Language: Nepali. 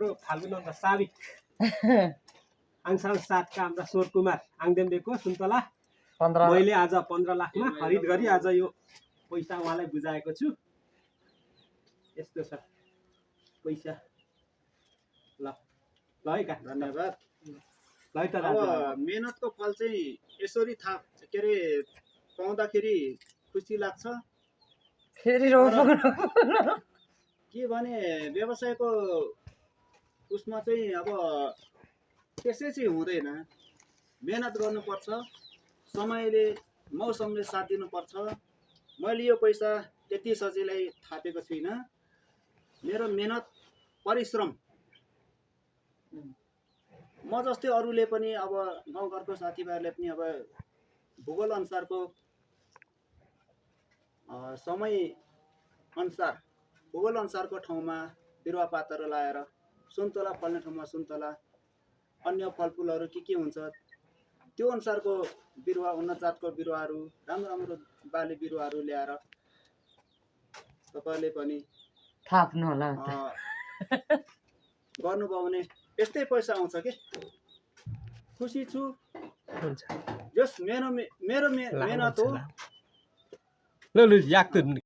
हाम्रो फाल्गुन अन्त साविक आङसाङ साथका हाम्रा स्वर कुमार आङदेम्बेको सुन्तला 15 मैले आज 15 लाखमा खरिद गरी आज यो पैसा उहाँलाई बुझाएको छु। यस्तो छ पैसा। ल ल है का धन्यवाद। ल है त अब दाजु मेहनतको फल चाहिँ यसरी थाहा के अरे पाउँदाखेरि खुसी लाग्छ। फेरि रोप्नु के भने व्यवसायको उसमा चाहिँ अब त्यसै चाहिँ हुँदैन। मेहनत गर्नुपर्छ, समयले मौसमले साथ दिनुपर्छ। मैले यो पैसा त्यति सजिलै थापेको छुइनँ। मेरो मेहनत परिश्रम म जस्तै अरूले पनि अब गाउँघरको साथीभाइहरूले पनि अब भूगोल अनुसारको समय अनुसार भूगोल अनुसारको ठाउँमा बिरुवा पातहरू लाएर सुन्तला फल्ने ठाउँमा सुन्तला, अन्य फलफुलहरू के हुन्छ त्यो अनुसारको बिरुवा, उन्नत जातको बिरुवाहरू, राम्रो राम्रो बाली बिरुवाहरू ल्याएर तपाईँले पनि थाप्नु होला गर्नुभयो भने यस्तै पैसा आउँछ के। खुसी छु। हुन्छ जस मेरो मेहनत हो। ल याक